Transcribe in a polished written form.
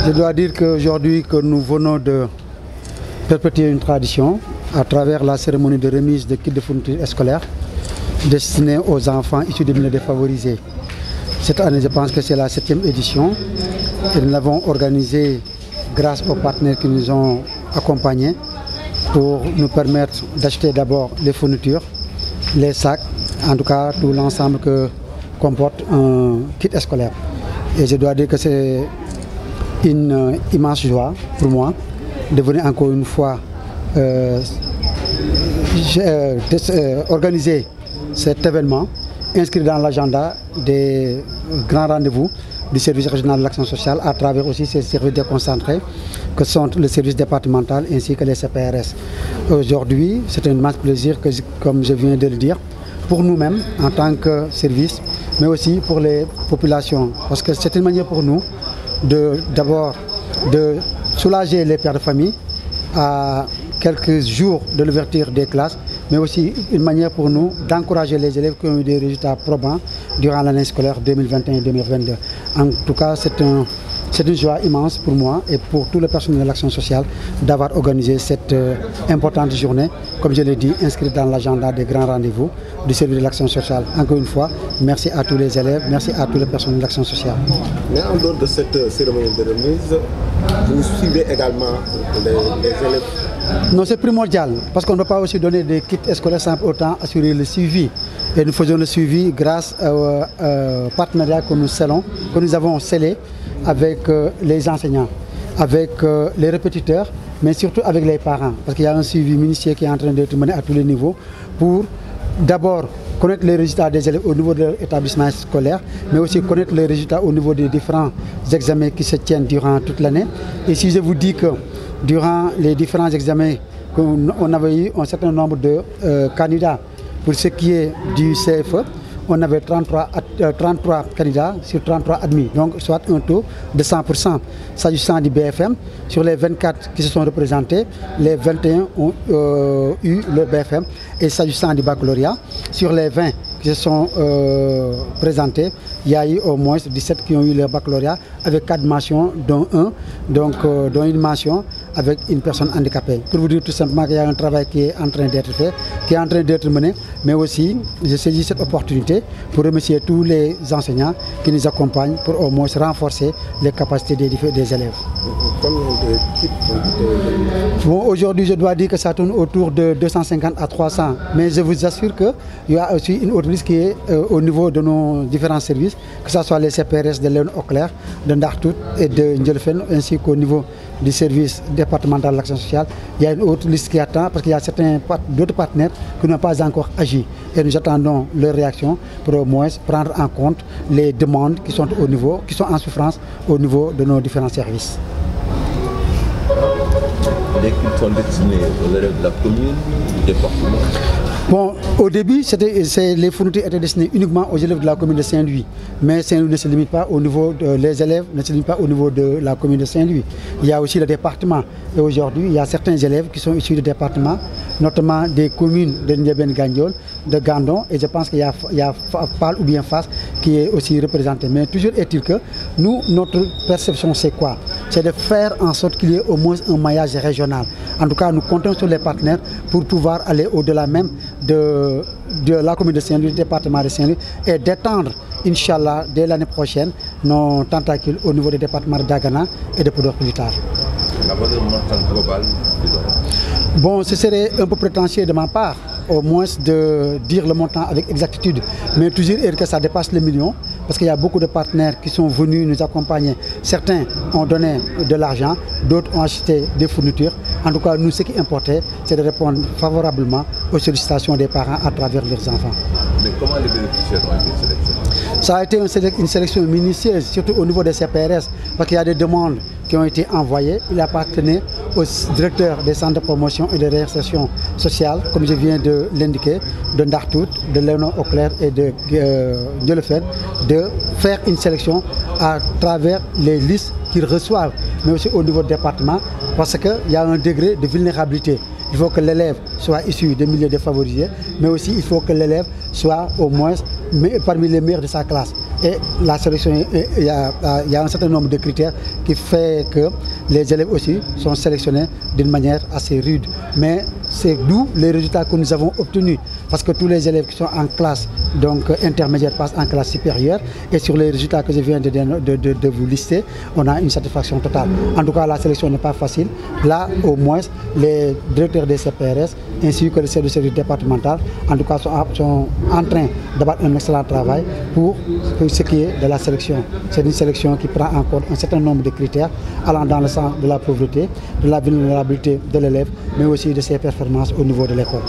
Je dois dire qu'aujourd'hui que nous venons de perpétuer une tradition à travers la cérémonie de remise de kits de fourniture scolaire destinés aux enfants issus des milieux défavorisés. Cette année, je pense que c'est la 7e édition et nous l'avons organisée grâce aux partenaires qui nous ont accompagnés pour nous permettre d'acheter d'abord les fournitures, les sacs, en tout cas tout l'ensemble que comporte un kit scolaire. Et je dois dire que c'est une immense joie pour moi de venir encore une fois organiser cet événement inscrit dans l'agenda des grands rendez-vous du service régional de l'action sociale à travers aussi ces services déconcentrés que sont le service départemental ainsi que les CPRS. Aujourd'hui, c'est un immense plaisir que, comme je viens de le dire, pour nous-mêmes en tant que service, mais aussi pour les populations. Parce que c'est une manière pour nous d'abord de soulager les pères de famille à quelques jours de l'ouverture des classes, mais aussi une manière pour nous d'encourager les élèves qui ont eu des résultats probants durant l'année scolaire 2021-2022. En tout cas, c'est une joie immense pour moi et pour tout le personnel de l'action sociale d'avoir organisé cette importante journée, comme je l'ai dit, inscrite dans l'agenda des grands rendez-vous du service de l'action sociale. Encore une fois, merci à tous les élèves, merci à tout le personnel de l'action sociale. Mais en dehors de cette cérémonie de remise, vous suivez également les élèves? Non, c'est primordial, parce qu'on ne peut pas aussi donner des kits scolaires sans autant assurer le suivi. Et nous faisons le suivi grâce au partenariat que nous avons scellé avec les enseignants, avec les répétiteurs, mais surtout avec les parents, parce qu'il y a un suivi minutieux qui est en train d'être mené à tous les niveaux pour d'abord connaître les résultats des élèves au niveau de l'établissement scolaire, mais aussi connaître les résultats au niveau des différents examens qui se tiennent durant toute l'année. Et si je vous dis que durant les différents examens, on avait eu un certain nombre de candidats pour ce qui est du CFE, on avait 33 candidats sur 33 admis, donc soit un taux de 100%. S'agissant du BFM, sur les 24 qui se sont représentés, les 21 ont eu le BFM. Et s'agissant du baccalauréat, sur les 20 qui se sont présentés, il y a eu au moins 17 qui ont eu le baccalauréat avec 4 mentions, dont dont une mention avec une personne handicapée. Pour vous dire tout simplement qu'il y a un travail qui est en train d'être fait, qui est en train d'être mené, mais aussi je saisis cette opportunité pour remercier tous les enseignants qui nous accompagnent pour au moins renforcer les capacités des élèves. Combien de kits bon, aujourd'hui, je dois dire que ça tourne autour de 250 à 300, mais je vous assure qu'il y a aussi une autre liste qui est au niveau de nos différents services, que ce soit les CPRS de Léon Auclair, de Ndartout et de Ndjelfen, ainsi qu'au niveau du service départemental de l'action sociale. Il y a une autre liste qui attend parce qu'il y a d'autres partenaires qui n'ont pas encore agi. Et nous attendons leur réaction pour au moins prendre en compte les demandes qui sont en souffrance au niveau de nos différents services. Les kits sont destinés aux élèves de la commune, du département? Bon, au début, les fournitures étaient destinées uniquement aux élèves de la commune de Saint-Louis. Mais Saint-Louis ne se limite pas au niveau les élèves ne se limitent pas au niveau de la commune de Saint-Louis. Il y a aussi le département. Et aujourd'hui, il y a certains élèves qui sont issus du département, notamment des communes de Ndiébène Gandiol, de Gandon, et je pense qu'il y a Pal ou bien Fas qui est aussi représenté. Mais toujours est-il que nous, notre perception, c'est quoi? C'est de faire en sorte qu'il y ait au moins un maillage régional. En tout cas, nous comptons sur les partenaires pour pouvoir aller au-delà même de la commune de Saint-Louis, du département de Saint-Louis, et d'étendre, Inch'Allah, dès l'année prochaine, nos tentacules au niveau des départements de Dagana et de Podor plus tard. La valeur montante globale? Bon, ce serait un peu prétentieux de ma part, au moins de dire le montant avec exactitude, mais toujours que ça dépasse le million, parce qu'il y a beaucoup de partenaires qui sont venus nous accompagner. Certains ont donné de l'argent, d'autres ont acheté des fournitures. En tout cas, nous, ce qui importait, c'est de répondre favorablement aux sollicitations des parents à travers leurs enfants. Mais comment les bénéficiaires ont été sélectionnés? Ça a été une sélection minutieuse, surtout au niveau des CPRS, parce qu'il y a des demandes qui ont été envoyées. Il appartenait au directeur des centres de promotion et de réinsertion sociale, comme je viens de l'indiquer, de Ndartout, de Léon Auclair et de Ndjelfen, de faire une sélection à travers les listes qu'ils reçoivent, mais aussi au niveau du département, parce qu'il y a un degré de vulnérabilité. Il faut que l'élève soit issu des milieux défavorisés, mais aussi il faut que l'élève soit au moins parmi les meilleurs de sa classe. Et la sélection, il y a un certain nombre de critères qui fait que les élèves aussi sont sélectionnés d'une manière assez rude. Mais c'est d'où les résultats que nous avons obtenus. Parce que tous les élèves qui sont en classe donc intermédiaire passent en classe supérieure. Et sur les résultats que je viens de vous lister, on a une satisfaction totale. En tout cas, la sélection n'est pas facile. Là, au moins, les directeurs des CPRS ainsi que le service départemental, en tout cas, sont en train d'avoir un excellent travail pour ce qui est de la sélection. C'est une sélection qui prend en compte un certain nombre de critères allant dans le sens de la pauvreté, de la vulnérabilité de l'élève, mais aussi de ses performances au niveau de l'école.